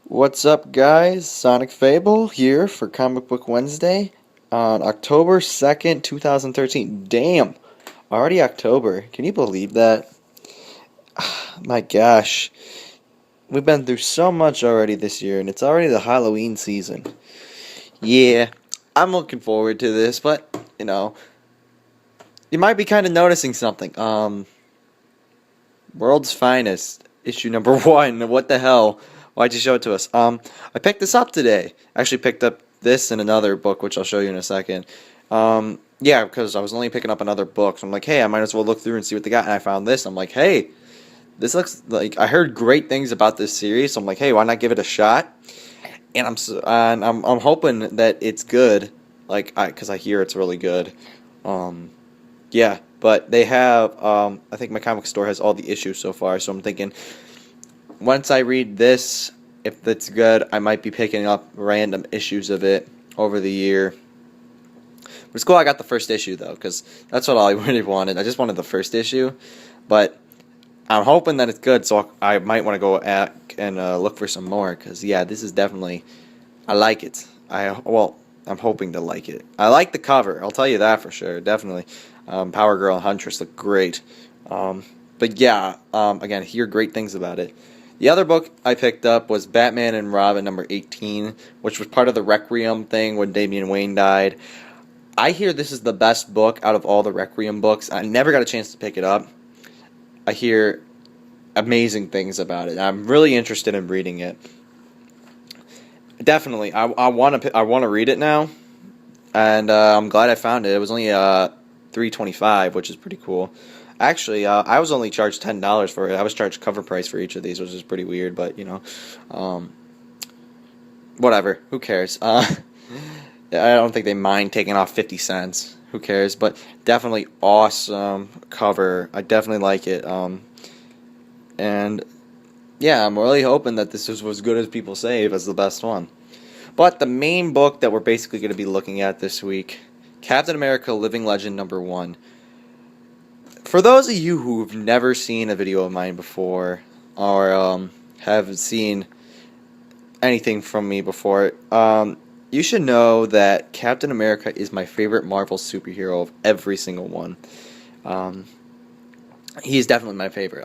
What's up, guys? Sonic Fable here for Comic Book Wednesday on October 2nd, 2013. Damn, already October. Can you believe that? My gosh, we've been through so much already this year, and it's already the Halloween season. Yeah, I'm looking forward to this, but, you might be kind of noticing something. World's Finest, issue number 1. What the hell? Why'd you show it to us? I picked this up today. Actually picked up this and another book, which I'll show you in a second. Yeah, because I was only picking up another book. So I'm like, hey, I might as well look through and see what they got. And I found this. I'm like, hey, this looks like I heard great things about this series. So I'm like, hey, why not give it a shot? And I'm hoping that it's good. Because I hear it's really good. Yeah, but they have, I think my comic store has all the issues so far, so I'm thinking, once I read this, if it's good, I might be picking up random issues of it over the year. But it's cool I got the first issue, though, because that's what I really wanted. I just wanted the first issue, but I'm hoping that it's good, so I might want to go and look for some more, because, yeah, this is definitely, I like it. I'm hoping to like it. I like the cover, I'll tell you that for sure, definitely. Power Girl and Huntress look great. But yeah, again, hear great things about it. The other book I picked up was Batman and Robin number 18, which was part of the Requiem thing when Damian Wayne died. I hear this is the best book out of all the Requiem books. I never got a chance to pick it up. I hear amazing things about it. I'm really interested in reading it. Definitely, I want to read it now, and I'm glad I found it. It was only $3.25, which is pretty cool. Actually, I was only charged $10 for it. I was charged cover price for each of these, which is pretty weird, but whatever. Who cares? I don't think they mind taking off 50 cents. Who cares? But definitely awesome cover. I definitely like it. And yeah, I'm really hoping that this was as good as people say it was the best one. But the main book that we're basically going to be looking at this week, Captain America Living Legend number 1. For those of you who've never seen a video of mine before, or have seen anything from me before, you should know that Captain America is my favorite Marvel superhero of every single one. He's definitely my favorite.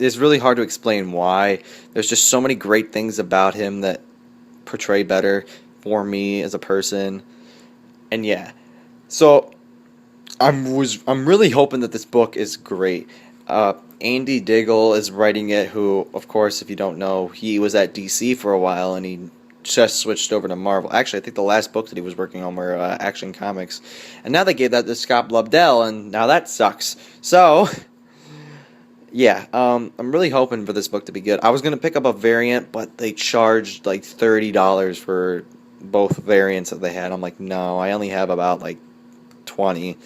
It's really hard to explain why. There's just so many great things about him that portray better for me as a person. And yeah. So I'm really hoping that this book is great. Andy Diggle is writing it, who, of course, if you don't know, he was at DC for a while, and he just switched over to Marvel. Actually, I think the last book that he was working on were Action Comics. And now they gave that to Scott Lobdell, and now that sucks. So, yeah, I'm really hoping for this book to be good. I was going to pick up a variant, but they charged like $30 for both variants that they had. I'm like, no, I only have about like 20.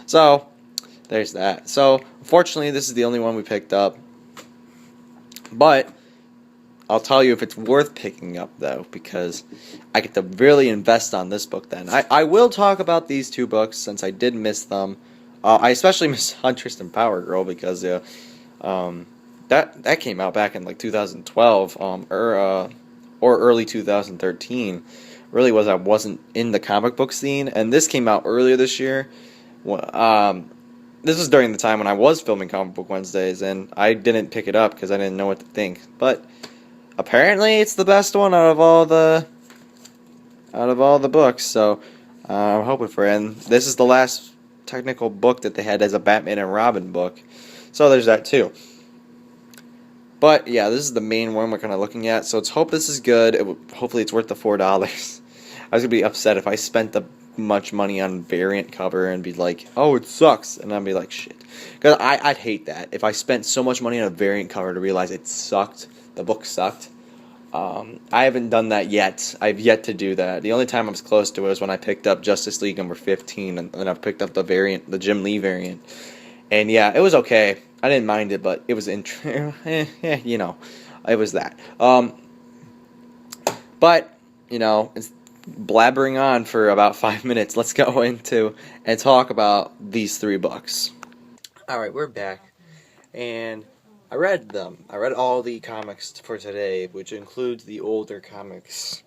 So, there's that. So, unfortunately, this is the only one we picked up. But I'll tell you if it's worth picking up, though, because I get to really invest on this book then. I will talk about these two books since I did miss them. I especially miss Huntress and Power Girl because that came out back in like 2012 or early 2013. Really I wasn't in the comic book scene, and this came out earlier this year. This was during the time when I was filming Comic Book Wednesdays, and I didn't pick it up because I didn't know what to think. But apparently, it's the best one out of all the books. So I'm hoping for it. And this is the last technical book that they had as a Batman and Robin book. So there's that too. But yeah, this is the main one we're kind of looking at. So let's hope this is good. Hopefully, it's worth the $4. I was gonna be upset if I spent the much money on variant cover and be like, oh, it sucks, and I'd be like, shit, because I'd hate that if I spent so much money on a variant cover to realize it sucked, the book sucked. I haven't done that yet. I've yet to do that. The only time I was close to it was when I picked up Justice League number 15, and then I picked up the Jim Lee variant, and yeah, it was okay. I didn't mind it, but it was it was that. But it's blabbering on for about 5 minutes. Let's go into and talk about these three books. Alright, we're back. And I read them. I read all the comics for today, which includes the older comics.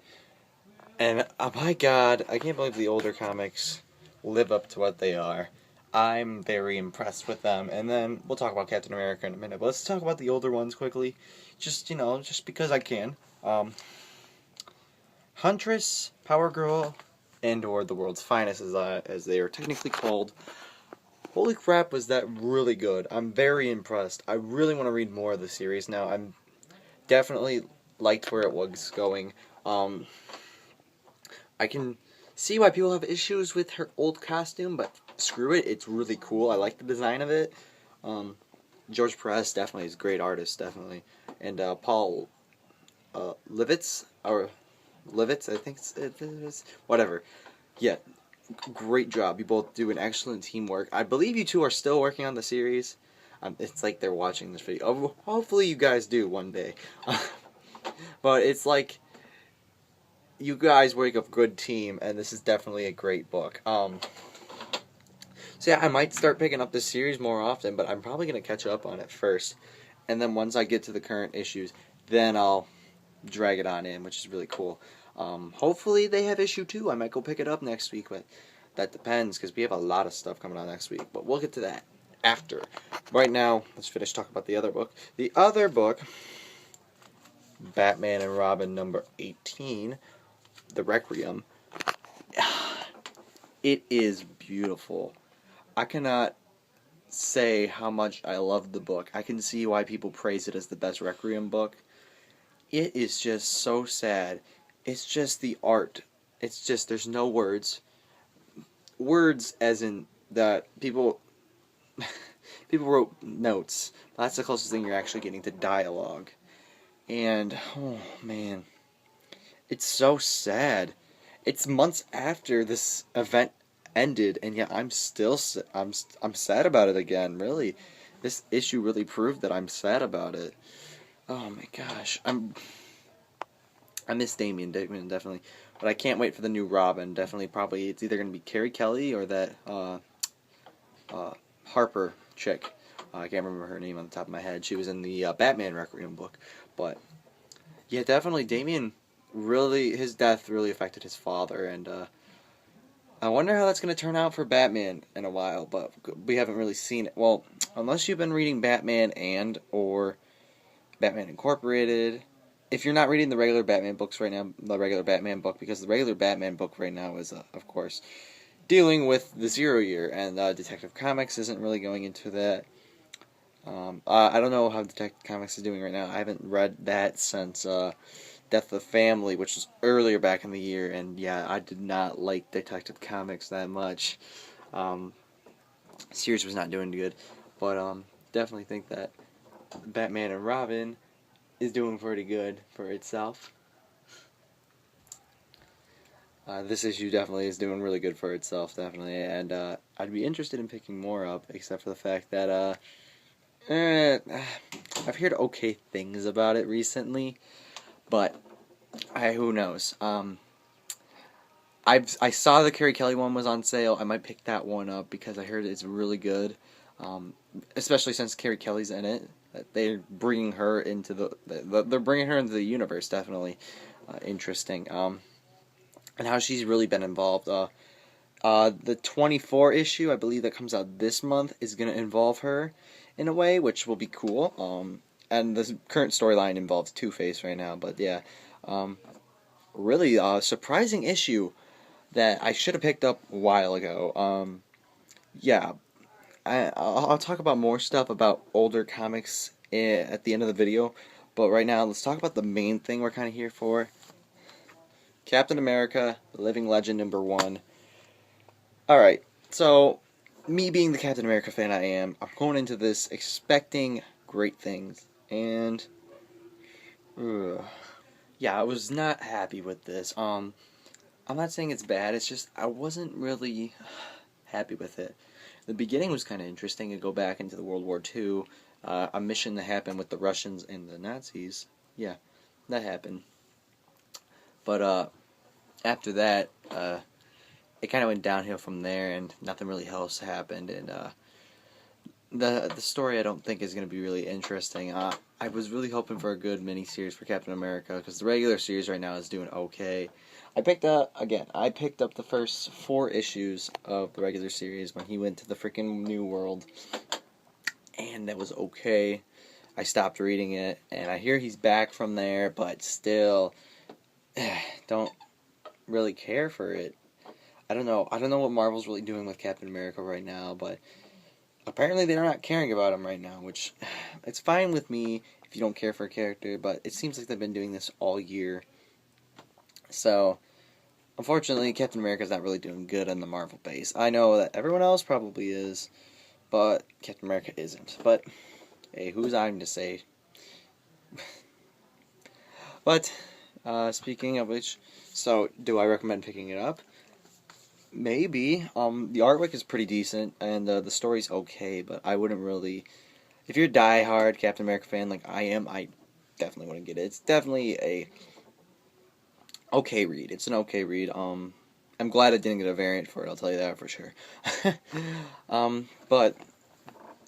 And my God, I can't believe the older comics live up to what they are. I'm very impressed with them. And then we'll talk about Captain America in a minute. But let's talk about the older ones quickly. Just, just because I can. Huntress, Power Girl, and or the World's Finest, as they are technically called. Holy crap, was that really good. I'm very impressed. I really want to read more of the series now. I'm definitely liked where it was going. I can see why people have issues with her old costume, but screw it, it's really cool. I like the design of it. George Perez definitely is a great artist, definitely. And Paul Levitz, I think it is. Whatever. Yeah, great job. You both do an excellent teamwork. I believe you two are still working on the series. It's like they're watching this video. Hopefully you guys do one day. But it's like you guys make a good team, and this is definitely a great book. So yeah, I might start picking up this series more often, but I'm probably going to catch up on it first. And then once I get to the current issues, then I'll drag it on in, which is really cool. Hopefully they have issue 2. I might go pick it up next week, but that depends, because we have a lot of stuff coming out next week. But we'll get to that after. Right now, let's finish talking about the other book. The other book, Batman and Robin number 18, The Requiem. It is beautiful. I cannot say how much I love the book. I can see why people praise it as the best Requiem book. It is just so sad. It's just the art. It's just, there's no words. Words as in that people wrote notes. That's the closest thing you're actually getting to dialogue. And, oh man, it's so sad. It's months after this event ended, and yet I'm still I'm sad about it again. Really, this issue really proved that I'm sad about it. Oh my gosh, I miss Damien definitely, but I can't wait for the new Robin. Definitely, probably it's either gonna be Carrie Kelly or that Harper chick. I can't remember her name on the top of my head. She was in the Batman Requiem book, but yeah, definitely Damien. Really, his death really affected his father, and I wonder how that's going to turn out for Batman in a while, but we haven't really seen it. Well, unless you've been reading Batman and or Batman Incorporated. If you're not reading the regular Batman books right now, the regular Batman book, because the regular Batman book right now is, of course, dealing with the 0 year, and Detective Comics isn't really going into that. I don't know how Detective Comics is doing right now. I haven't read that since Death of the Family, which was earlier back in the year, and yeah, I did not like Detective Comics that much. Series was not doing good, but definitely think that Batman and Robin is doing pretty good for itself. This issue definitely is doing really good for itself, definitely, and I'd be interested in picking more up, except for the fact that I've heard okay things about it recently, but who knows? I saw the Carrie Kelly one was on sale. I might pick that one up because I heard it's really good, especially since Carrie Kelly's in it. They're bringing her into they're bringing her into the universe. Definitely interesting. And how she's really been involved. The 24 issue, I believe, that comes out this month is going to involve her in a way, which will be cool. And the current storyline involves Two-Face right now, but yeah. Really surprising issue that I should have picked up a while ago. Yeah, I'll talk about more stuff about older comics at the end of the video, but right now let's talk about the main thing we're kind of here for. Captain America, The Living Legend #1. Alright, so me being the Captain America fan I am, I'm going into this expecting great things, and yeah, I was not happy with this. I'm not saying it's bad, it's just I wasn't really happy with it. The beginning was kind of interesting to go back into the World War II, a mission that happened with the Russians and the Nazis. Yeah, that happened. But after that, it kind of went downhill from there, and nothing really else happened. And the story I don't think is going to be really interesting. I was really hoping for a good miniseries for Captain America because the regular series right now is doing okay. I picked up the first 4 issues of the regular series when he went to the freaking New World, and that was okay. I stopped reading it, and I hear he's back from there, but still, don't really care for it. I don't know. I don't know what Marvel's really doing with Captain America right now, but apparently they're not caring about him right now, which it's fine with me if you don't care for a character, but it seems like they've been doing this all year. So, unfortunately, Captain America's not really doing good on the Marvel base. I know that everyone else probably is, but Captain America isn't. But, hey, who's I to say? But, speaking of which, so, do I recommend picking it up? Maybe. The artwork is pretty decent, and the story's okay, but I wouldn't really... If you're a die-hard Captain America fan like I am, I definitely wouldn't get it. It's definitely a okay read. It's an okay read. I'm glad I didn't get a variant for it, I'll tell you that for sure. But,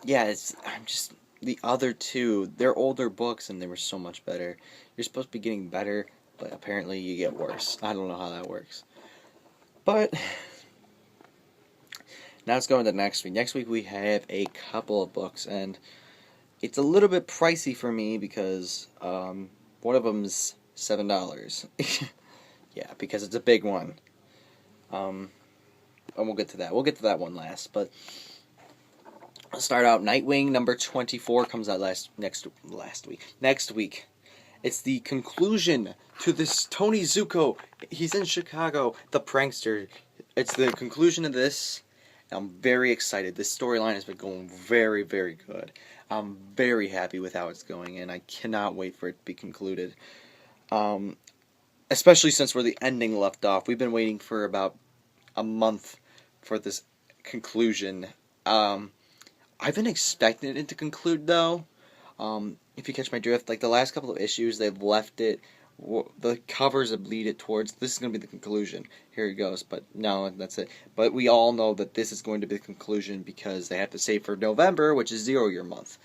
yeah, I'm just... The other two, they're older books, and they were so much better. You're supposed to be getting better, but apparently you get worse. I don't know how that works. But... Now let's go into next week. Next week we have a couple of books, and it's a little bit pricey for me because one of them's $7. Yeah, because it's a big one. And we'll get to that. We'll get to that one last. But let's start out. Nightwing number 24 comes out next week. It's the conclusion to this Tony Zuko. He's in Chicago, the prankster. It's the conclusion of this. I'm very excited. This storyline has been going very, very good. I'm very happy with how it's going, and I cannot wait for it to be concluded. Especially since where the ending left off. We've been waiting for about a month for this conclusion. I've been expecting it to conclude, though. If you catch my drift, like the last couple of issues, they've left it... The covers have lead it towards this is going to be the conclusion. Here it goes, but no, that's it. But we all know that this is going to be the conclusion because they have to save for November, which is 0 Year Month.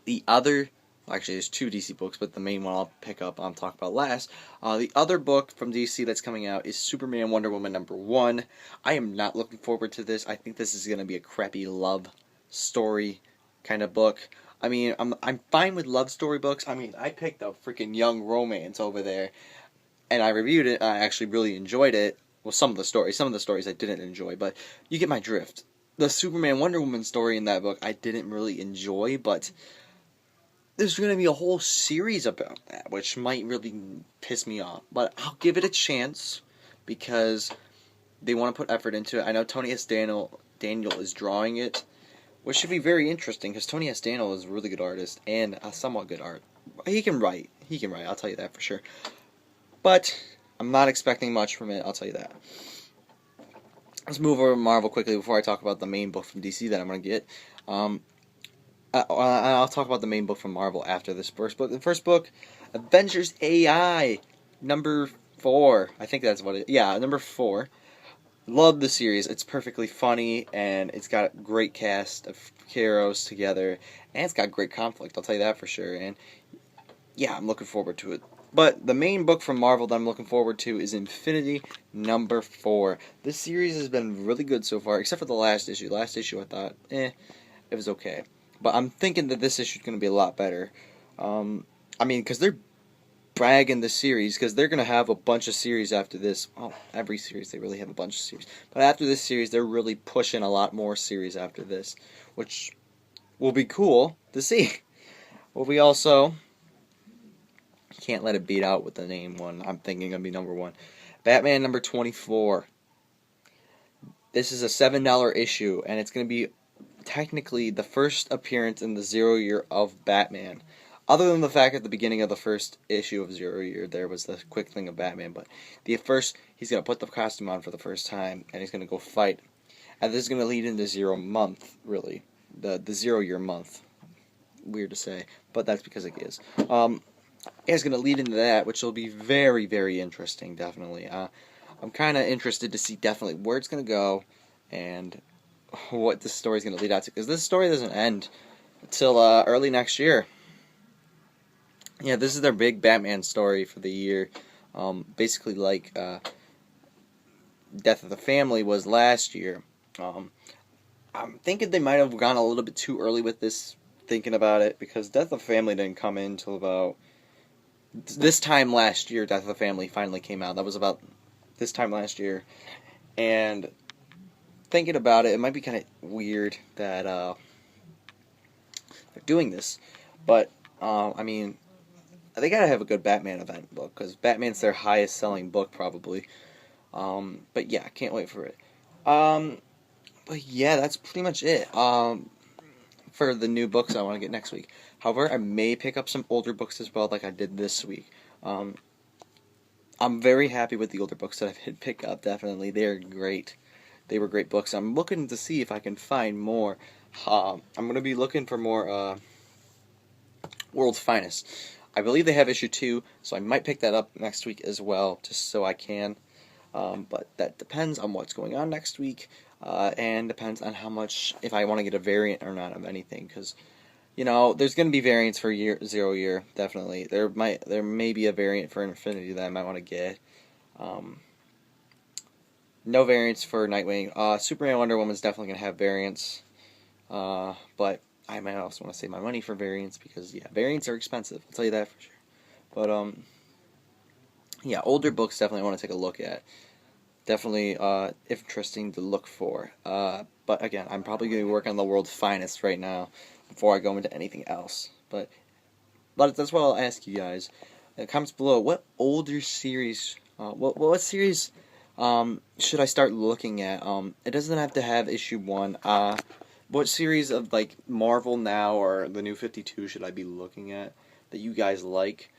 The other, actually, there's 2 DC books, but the main one I'll pick up. I'll talk about last. The other book from DC that's coming out is Superman Wonder Woman number 1. I am not looking forward to this. I think this is going to be a crappy love story kind of book. I mean, I'm fine with love story books. I mean, I picked up freaking Young Romance over there, and I reviewed it. I actually really enjoyed it. Well, some of the stories I didn't enjoy, but you get my drift. The Superman Wonder Woman story in that book I didn't really enjoy, but there's going to be a whole series about that, which might really piss me off. But I'll give it a chance because they want to put effort into it. I know Tony S. Daniel is drawing it, which should be very interesting, because Tony S. Daniel is a really good artist, and a somewhat good art. He can write, I'll tell you that for sure. But, I'm not expecting much from it, I'll tell you that. Let's move over to Marvel quickly before I talk about the main book from DC that I'm going to get. I'll talk about the main book from Marvel after this first book. The first book, Avengers AI, number 4. I think that's what it is. Yeah, number 4. Love the series. It's perfectly funny, and it's got a great cast of heroes together, and it's got great conflict, I'll tell you that for sure, and yeah, I'm looking forward to it. But the main book from Marvel that I'm looking forward to is Infinity number 4. This series has been really good so far, except for the last issue. Last issue I thought, it was okay. But I'm thinking that this issue is going to be a lot better. I mean, because they're bragging the series, because they're going to have a bunch of series after this. Well, every series, they really have a bunch of series. But after this series, they're really pushing a lot more series after this, which will be cool to see. Well, we also can't let it beat out with the name one. I'm thinking going to be number 1. Batman number 24. This is a $7 issue, and it's going to be technically the first appearance in the 0 year of Batman. Other than the fact at the beginning of the first issue of 0 year, there was the quick thing of Batman, but he's going to put the costume on for the first time, and he's going to go fight. And this is going to lead into 0 month, really. The 0 year month. Weird to say, but that's because it is. It's going to lead into that, which will be very, very interesting, definitely. I'm kind of interested to see definitely where it's going to go, and what this story is going to lead out to, because this story doesn't end until early next year. Yeah, this is their big Batman story for the year. Basically, like Death of the Family was last year. I'm thinking they might have gone a little bit too early with this, thinking about it, because Death of the Family didn't come in until about this time last year. Death of the Family finally came out. That was about this time last year. And thinking about it, it might be kind of weird that they're doing this. But, I mean, they gotta have a good Batman event book, because Batman's their highest selling book, probably. But yeah, I can't wait for it. But yeah, that's pretty much it. For the new books I want to get next week. However, I may pick up some older books as well, like I did this week. I'm very happy with the older books that I did pick up, definitely. They're great. They were great books. I'm looking to see if I can find more. I'm going to be looking for more World's Finest. I believe they have issue 2, so I might pick that up next week as well, just so I can. But that depends on what's going on next week, and depends on how much, if I want to get a variant or not of anything, because, you know, there's going to be variants for Zero Year, definitely. There may be a variant for Infinity that I might want to get. No variants for Nightwing. Superman and Wonder Woman is definitely going to have variants, but I might also want to save my money for variants, because, yeah, variants are expensive, I'll tell you that for sure. But, yeah, older books definitely want to take a look at. Definitely interesting to look for. But again, I'm probably going to work on the World's Finest right now before I go into anything else. But that's what I'll ask you guys. In the comments below, what older series, what series should I start looking at? It doesn't have to have issue 1. What series of, like, Marvel Now or the New 52 should I be looking at that you guys like?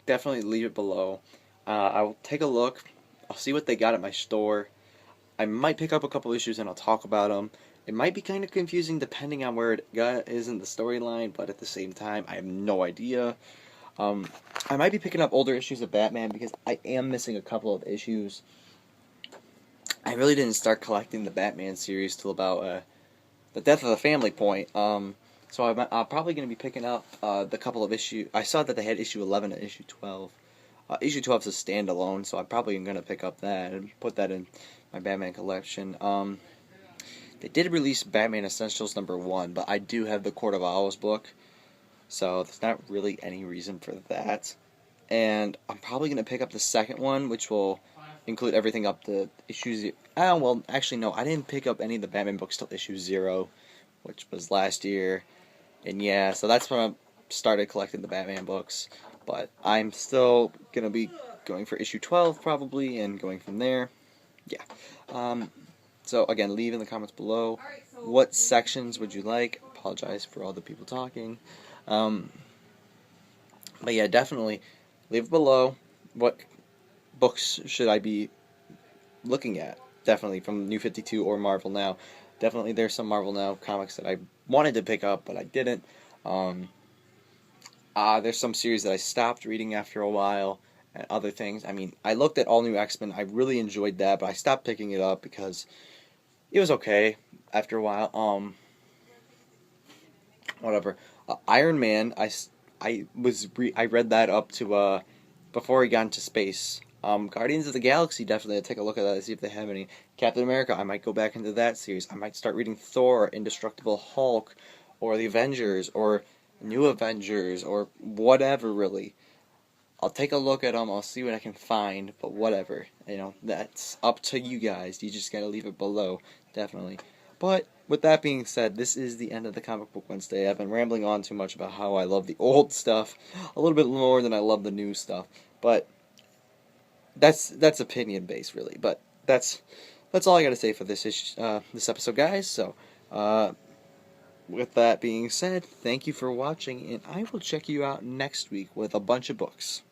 Definitely leave it below. I'll take a look. I'll see what they got at my store. I might pick up a couple issues and I'll talk about them. It might be kind of confusing depending on where it is in the storyline, but at the same time, I have no idea. I might be picking up older issues of Batman because I am missing a couple of issues. I really didn't start collecting the Batman series till about the Death of the Family point. So I'm probably going to be picking up the couple of issues. I saw that they had issue 11 and issue 12. Issue 12 is a standalone, so I'm probably going to pick up that and put that in my Batman collection. They did release Batman Essentials #1, but I do have the Court of Owls book, so there's not really any reason for that. And I'm probably going to pick up the second one, which will include everything up to issue 0. Well, actually, no, I didn't pick up any of the Batman books till issue 0, which was last year. And yeah, so that's when I started collecting the Batman books. But I'm still going to be going for issue 12 probably and going from there. Yeah. So again, leave in the comments below what sections would you like. Apologize for all the people talking. But yeah, definitely leave below what books should I be looking at. Definitely from New 52 or Marvel Now. Definitely there's some Marvel Now comics that I wanted to pick up, but I didn't. There's some series that I stopped reading after a while, and other things. I mean, I looked at All New X-Men. I really enjoyed that, but I stopped picking it up because it was okay after a while. Whatever. Iron Man. I read that up to before he got into space. Guardians of the Galaxy, definitely. I'll take a look at that and see if they have any. Captain America, I might go back into that series. I might start reading Thor, Indestructible Hulk, or the Avengers, or New Avengers, or whatever, really. I'll take a look at them, I'll see what I can find, but whatever. You know, that's up to you guys. You just gotta leave it below, definitely. But, with that being said, this is the end of the Comic Book Wednesday. I've been rambling on too much about how I love the old stuff, a little bit more than I love the new stuff, but that's opinion-based, really. But that's all I gotta say for this episode, guys, so, with that being said, thank you for watching, and I will check you out next week with a bunch of books.